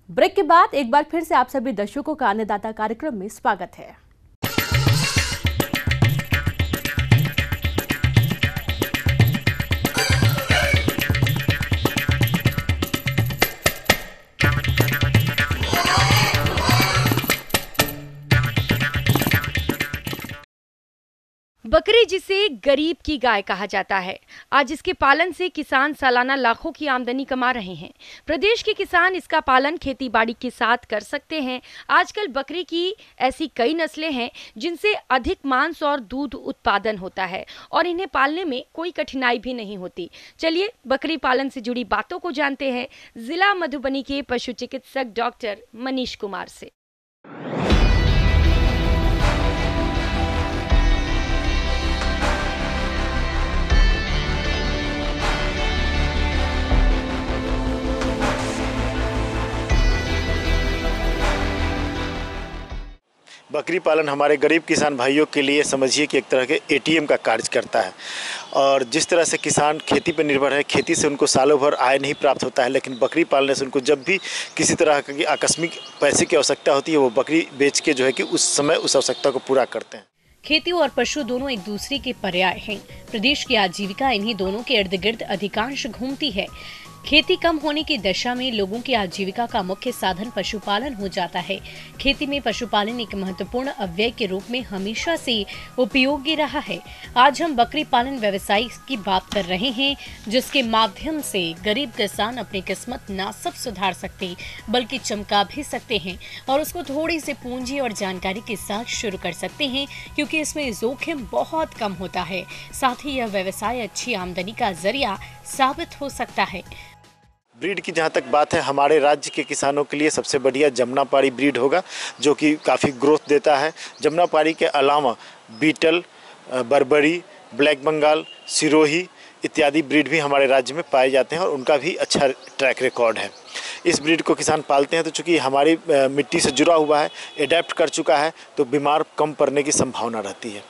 Break के बाद एक बार फिर से आप सभी दर्शकों का अन्नदाता कार्यक्रम में स्वागत है। बकरी जिसे गरीब की गाय कहा जाता है, आज इसके पालन से किसान सालाना लाखों की आमदनी कमा रहे हैं। प्रदेश के किसान इसका पालन खेती बाड़ी के साथ कर सकते हैं। आजकल बकरी की ऐसी कई नस्लें हैं जिनसे अधिक मांस और दूध उत्पादन होता है और इन्हें पालने में कोई कठिनाई भी नहीं होती। चलिए बकरी पालन से जुड़ी बातों को जानते हैं जिला मधुबनी के पशु चिकित्सक डॉक्टर मनीष कुमार से। बकरी पालन हमारे गरीब किसान भाइयों के लिए समझिए कि एक तरह के एटीएम का कार्य करता है। और जिस तरह से किसान खेती पर निर्भर है, खेती से उनको सालों भर आय नहीं प्राप्त होता है, लेकिन बकरी पालने से उनको जब भी किसी तरह की आकस्मिक पैसे की आवश्यकता होती है, वो बकरी बेच के जो है कि उस समय उस आवश्यकता को पूरा करते हैं। खेती और पशु दोनों एक दूसरे के पर्याय हैं। प्रदेश की आजीविका इन्हीं दोनों के इर्द गिर्द अधिकांश घूमती है। खेती कम होने की दशा में लोगों की आजीविका का मुख्य साधन पशुपालन हो जाता है। खेती में पशुपालन एक महत्वपूर्ण अव्यय के रूप में हमेशा से उपयोगी रहा है। आज हम बकरी पालन व्यवसाय की बात कर रहे हैं, जिसके माध्यम से गरीब किसान अपनी किस्मत न सिर्फ सुधार सकते बल्कि चमका भी सकते हैं और उसको थोड़ी सी पूंजी और जानकारी के साथ शुरू कर सकते हैं, क्योंकि इसमें जोखिम बहुत कम होता है। साथ ही यह व्यवसाय अच्छी आमदनी का जरिया साबित हो सकता है। ब्रीड की जहाँ तक बात है, हमारे राज्य के किसानों के लिए सबसे बढ़िया जमुनापारी ब्रीड होगा, जो कि काफ़ी ग्रोथ देता है। जमुनापारी के अलावा बीटल, बर्बरी, ब्लैक बंगाल, सिरोही इत्यादि ब्रीड भी हमारे राज्य में पाए जाते हैं और उनका भी अच्छा ट्रैक रिकॉर्ड है। इस ब्रीड को किसान पालते हैं तो चूँकि हमारी मिट्टी से जुड़ा हुआ है, एडेप्ट कर चुका है, तो बीमार कम पड़ने की संभावना रहती है।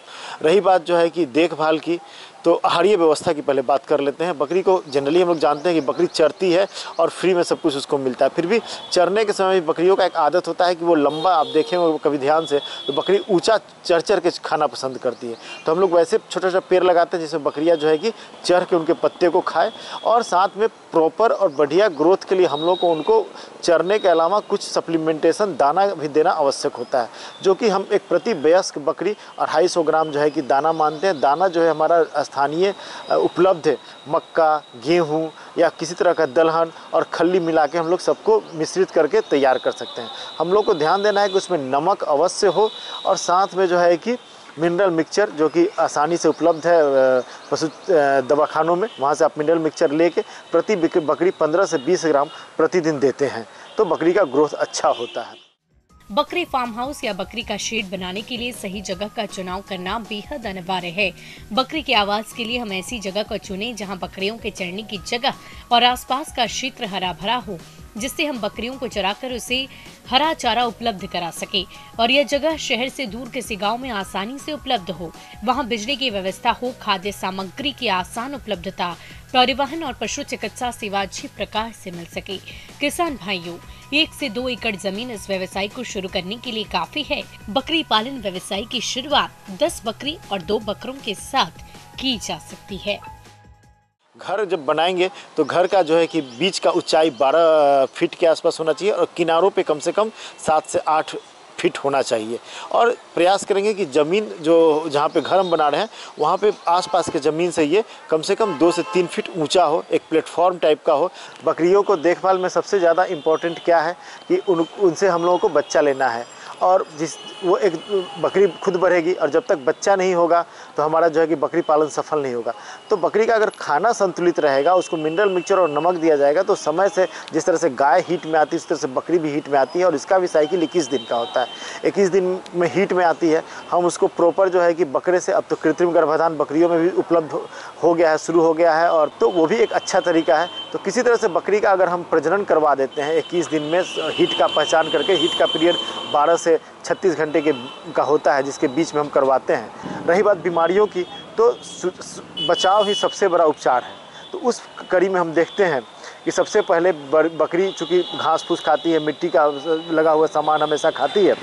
रही बात जो है कि देखभाल की, तो आहारीय व्यवस्था की पहले बात कर लेते हैं। बकरी को जनरली हम लोग जानते हैं कि बकरी चरती है और फ्री में सब कुछ उसको मिलता है। फिर भी चरने के समय बकरियों का एक आदत होता है कि वो लंबा, आप देखें वो कभी ध्यान से, तो बकरी ऊंचा चढ़ चढ़ के खाना पसंद करती है। तो हम लोग वैसे छोटा छोटा पेड़ लगाते हैं जिसमें बकरियां जो है कि चढ़ के उनके पत्ते को खाए, और साथ में प्रॉपर और बढ़िया ग्रोथ के लिए हम लोग को उनको चरने के अलावा कुछ सप्लीमेंटेशन दाना भी देना आवश्यक होता है, जो कि हम एक प्रति वयस्क बकरी 250 ग्राम जो है कि दाना मानते हैं। दाना जो है हमारा स्थानीय उपलब्ध है, मक्का, गेहूं या किसी तरह का दलहन और खल्ली मिला के हम लोग सबको मिश्रित करके तैयार कर सकते हैं। हम लोग को ध्यान देना है कि उसमें नमक अवश्य हो, और साथ में जो है कि मिनरल मिक्सचर जो कि आसानी से उपलब्ध है पशु दवाखानों में, वहाँ से आप मिनरल मिक्सचर लेके प्रति बकरी 15 से 20 ग्राम प्रतिदिन देते हैं, तो बकरी का ग्रोथ अच्छा होता है। बकरी फार्म हाउस या बकरी का शेड बनाने के लिए सही जगह का चुनाव करना बेहद अनिवार्य है। बकरी के आवास के लिए हम ऐसी जगह को चुनें जहां बकरियों के चरने की जगह और आसपास का क्षेत्र हरा भरा हो, जिससे हम बकरियों को चराकर उसे हरा चारा उपलब्ध करा सके, और यह जगह शहर से दूर किसी गांव में आसानी से उपलब्ध हो। वहां बिजली की व्यवस्था हो, खाद्य सामग्री की आसान उपलब्धता, परिवहन और पशु चिकित्सा सेवा अच्छी प्रकार से मिल सके। किसान भाइयों, 1 से 2 एकड़ जमीन इस व्यवसाय को शुरू करने के लिए काफी है। बकरी पालन व्यवसाय की शुरुआत 10 बकरी और 2 बकरों के साथ की जा सकती है। घर जब बनाएंगे तो घर का जो है कि बीच का ऊंचाई 12 फीट के आसपास होना चाहिए और किनारों पे कम से कम 7 से 8 फीट होना चाहिए। और प्रयास करेंगे कि ज़मीन जो जहाँ पे घर हम बना रहे हैं वहाँ पे आसपास के ज़मीन से ये कम से कम 2 से 3 फीट ऊंचा हो, एक प्लेटफॉर्म टाइप का हो। बकरियों को देखभाल में सबसे ज़्यादा इम्पोर्टेंट क्या है कि उनसे हम लोगों को बच्चा लेना है, और वो एक बकरी खुद बढ़ेगी, और जब तक बच्चा नहीं होगा तो हमारा जो है कि बकरी पालन सफल नहीं होगा। तो बकरी का अगर खाना संतुलित रहेगा, उसको मिनरल मिक्सचर और नमक दिया जाएगा, तो समय से जिस तरह से गाय हीट में आती है उस तरह से बकरी भी हीट में आती है, और इसका भी साइकिल 21 दिन का होता है। 21 दिन में हीट में आती है। हम उसको प्रॉपर जो है कि बकरे से, अब तो कृत्रिम गर्भाधान बकरियों में भी उपलब्ध हो गया है, शुरू हो गया है, और तो वो भी एक अच्छा तरीका है। तो किसी तरह से बकरी का अगर हम प्रजनन करवा देते हैं 21 दिन में, हीट का पहचान करके, हीट का पीरियड 12 से 36 घंटे का होता है जिसके बीच में हम करवाते हैं। रही बात बीमारियों की, तो बचाव ही सबसे बड़ा उपचार है। तो उस कड़ी में हम देखते हैं कि सबसे पहले बकरी चूँकि घास फूस खाती है, मिट्टी का लगा हुआ सामान हमेशा खाती है,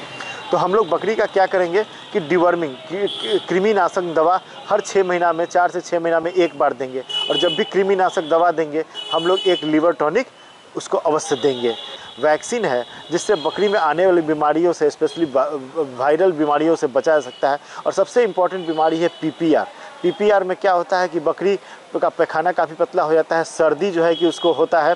तो हम लोग बकरी का क्या करेंगे कि डिवर्मिंग कृमिनाशक दवा हर 6 महीना में 4 से 6 महीना में एक बार देंगे। और जब भी कृमिनाशक दवा देंगे हम लोग एक लिवर टॉनिक उसको अवश्य देंगे। वैक्सीन है जिससे बकरी में आने वाली बीमारियों से, स्पेशली वायरल बीमारियों से बचा जा सकता है। और सबसे इम्पॉर्टेंट बीमारी है पीपीआर। पीपीआर में क्या होता है कि बकरी का पैखाना काफ़ी पतला हो जाता है, सर्दी जो है कि उसको होता है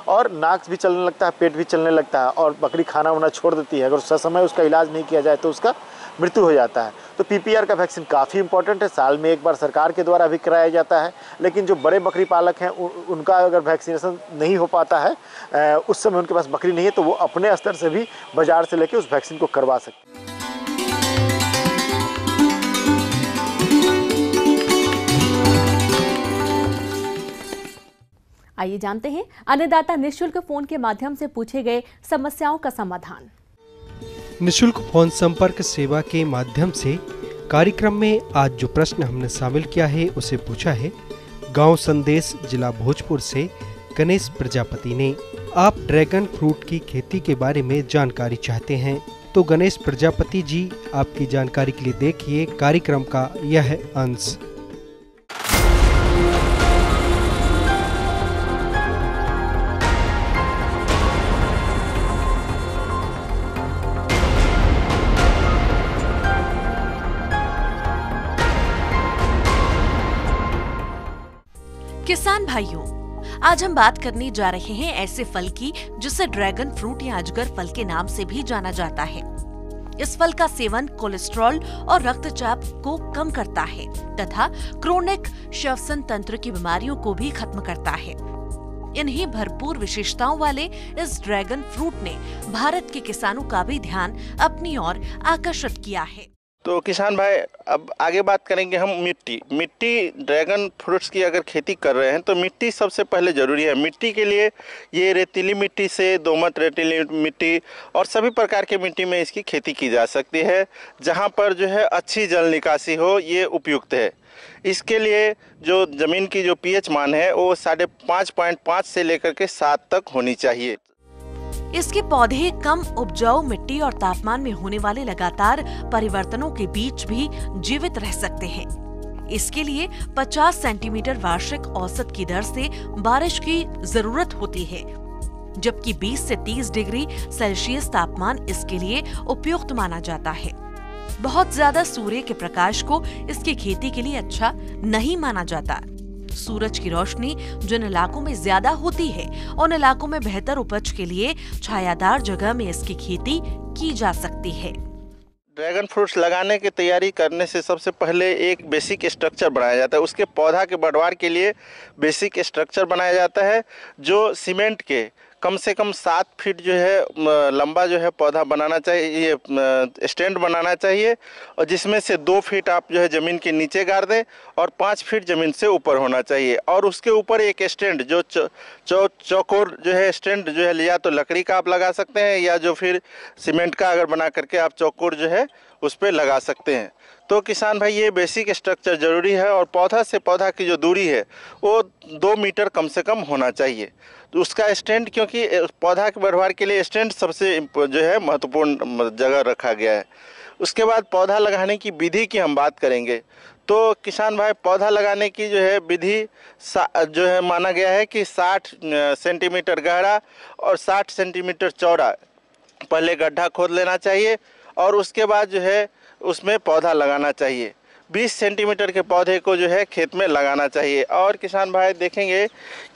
और नाक भी चलने लगता है, पेट भी चलने लगता है और बकरी खाना वाना छोड़ देती है। अगर ससमय उसका इलाज नहीं किया जाए तो उसका मृत्यु हो जाता है। तो पीपीआर का वैक्सीन काफ़ी इंपॉर्टेंट है, साल में एक बार सरकार के द्वारा भी कराया जाता है। लेकिन जो बड़े बकरी पालक हैं उनका अगर वैक्सीनेशन नहीं हो पाता है, उस समय उनके पास बकरी नहीं है, तो वो अपने स्तर से भी बाजार से लेकर उस वैक्सीन को करवा सकते हैं। आइए जानते हैं अन्नदाता निःशुल्क फोन के माध्यम से पूछे गए समस्याओं का समाधान। निःशुल्क फोन संपर्क सेवा के माध्यम से कार्यक्रम में आज जो प्रश्न हमने शामिल किया है उसे पूछा है गांव संदेश जिला भोजपुर से गणेश प्रजापति ने। आप ड्रैगन फ्रूट की खेती के बारे में जानकारी चाहते हैं तो गणेश प्रजापति जी, आपकी जानकारी के लिए देखिए कार्यक्रम का यह अंश। किसान भाइयों, आज हम बात करने जा रहे हैं ऐसे फल की जिसे ड्रैगन फ्रूट या अजगर फल के नाम से भी जाना जाता है। इस फल का सेवन कोलेस्ट्रॉल और रक्तचाप को कम करता है तथा क्रोनिक श्वसन तंत्र की बीमारियों को भी खत्म करता है। इन्हीं भरपूर विशेषताओं वाले इस ड्रैगन फ्रूट ने भारत के किसानों का भी ध्यान अपनी ओर आकर्षित किया है। तो किसान भाई, अब आगे बात करेंगे हम मिट्टी ड्रैगन फ्रूट्स की अगर खेती कर रहे हैं तो मिट्टी सबसे पहले ज़रूरी है। मिट्टी के लिए ये रेतीली मिट्टी से दोमट रेतीली मिट्टी और सभी प्रकार के मिट्टी में इसकी खेती की जा सकती है, जहाँ पर जो है अच्छी जल निकासी हो, ये उपयुक्त है। इसके लिए जो ज़मीन की जो पीएच मान है वो 5.5 से लेकर के 7 तक होनी चाहिए। इसके पौधे कम उपजाऊ मिट्टी और तापमान में होने वाले लगातार परिवर्तनों के बीच भी जीवित रह सकते हैं। इसके लिए 50 सेंटीमीटर वार्षिक औसत की दर से बारिश की जरूरत होती है, जबकि 20 से 30 डिग्री सेल्सियस तापमान इसके लिए उपयुक्त माना जाता है। बहुत ज्यादा सूर्य के प्रकाश को इसकी खेती के लिए अच्छा नहीं माना जाता। सूरज की रोशनी जिन इलाकों में ज्यादा होती है उन इलाकों में बेहतर उपज के लिए छायादार जगह में इसकी खेती की जा सकती है। ड्रैगन फ्रूट्स लगाने की तैयारी करने से सबसे पहले एक बेसिक स्ट्रक्चर बनाया जाता है। उसके पौधा के बढ़वार के लिए बेसिक स्ट्रक्चर बनाया जाता है, जो सीमेंट के कम से कम 7 फीट जो है लंबा जो है पौधा बनाना चाहिए, ये स्टैंड बनाना चाहिए, और जिसमें से 2 फीट आप जो है ज़मीन के नीचे गाड़ दें और 5 फीट ज़मीन से ऊपर होना चाहिए। और उसके ऊपर एक स्टैंड जो चौकोर जो है स्टैंड जो है, या तो लकड़ी का आप लगा सकते हैं या जो फिर सीमेंट का अगर बना करके आप चौकोर जो है उस पर लगा सकते हैं। तो किसान भाई, ये बेसिक स्ट्रक्चर ज़रूरी है। और पौधा से पौधा की जो दूरी है वो 2 मीटर कम से कम होना चाहिए। तो उसका स्टैंड, क्योंकि पौधा के बढ़वार के लिए स्टैंड सबसे जो है महत्वपूर्ण जगह रखा गया है। उसके बाद पौधा लगाने की विधि की हम बात करेंगे तो किसान भाई, पौधा लगाने की जो है विधि जो है माना गया है कि 60 सेंटीमीटर गहरा और 60 सेंटीमीटर चौड़ा पहले गड्ढा खोद लेना चाहिए और उसके बाद जो है उसमें पौधा लगाना चाहिए। 20 सेंटीमीटर के पौधे को जो है खेत में लगाना चाहिए। और किसान भाई देखेंगे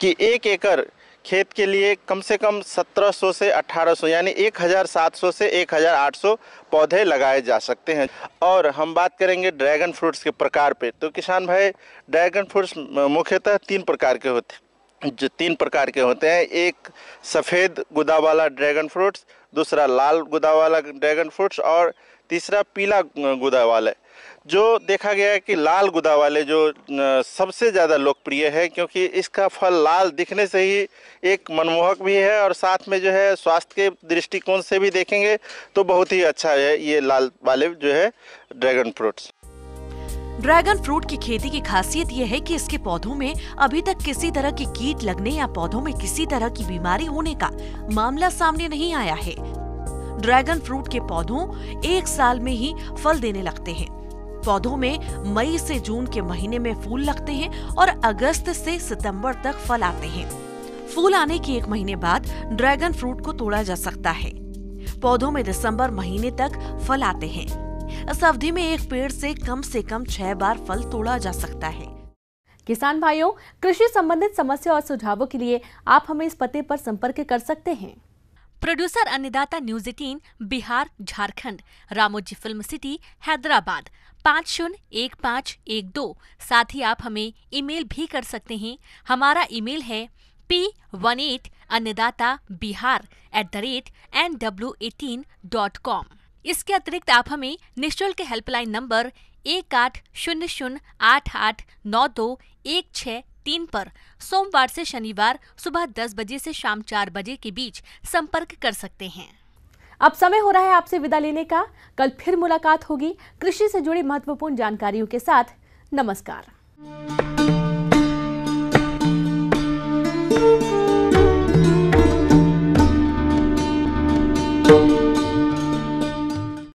कि 1 एकड़ खेत के लिए कम से कम 1700 से 1800 यानी 1700 से 1800 पौधे लगाए जा सकते हैं। और हम बात करेंगे ड्रैगन फ्रूट्स के प्रकार पे। तो किसान भाई, ड्रैगन फ्रूट्स मुख्यतः 3 प्रकार के होते हैं। एक सफ़ेद गुदा वाला ड्रैगन फ्रूट्स, दूसरा लाल गुदा वाला ड्रैगन फ्रूट्स और तीसरा पीला गुदा वाला। जो देखा गया है कि लाल गुदा वाले जो सबसे ज़्यादा लोकप्रिय है, क्योंकि इसका फल लाल दिखने से ही एक मनमोहक भी है और साथ में जो है स्वास्थ्य के दृष्टिकोण से भी देखेंगे तो बहुत ही अच्छा है ये लाल वाले जो है ड्रैगन फ्रूट्स। ड्रैगन फ्रूट की खेती की खासियत यह है कि इसके पौधों में अभी तक किसी तरह की कीट लगने या पौधों में किसी तरह की बीमारी होने का मामला सामने नहीं आया है। ड्रैगन फ्रूट के पौधों 1 साल में ही फल देने लगते हैं। पौधों में मई से जून के महीने में फूल लगते हैं और अगस्त से सितंबर तक फल आते हैं। फूल आने के 1 महीने बाद ड्रैगन फ्रूट को तोड़ा जा सकता है। पौधों में दिसंबर महीने तक फल आते हैं। इस अवधि में एक पेड़ से कम 6 बार फल तोड़ा जा सकता है। किसान भाइयों, कृषि संबंधित समस्या और सुझावों के लिए आप हमें इस पते पर संपर्क कर सकते हैं। प्रोड्यूसर अन्नदाता news 18 Bihar Jharkhand, Ramoji film city Hyderabad 501512। साथ ही आप हमें ईमेल भी कर सकते हैं। हमारा ईमेल है p18annadatabihar@nw18.com। इसके अतिरिक्त आप हमें निःशुल्क हेल्पलाइन नंबर 1800889216 पर सोमवार से शनिवार सुबह 10 बजे से शाम 4 बजे के बीच संपर्क कर सकते हैं। अब समय हो रहा है आपसे विदा लेने का। कल फिर मुलाकात होगी कृषि से जुड़ी महत्वपूर्ण जानकारियों के साथ। नमस्कार।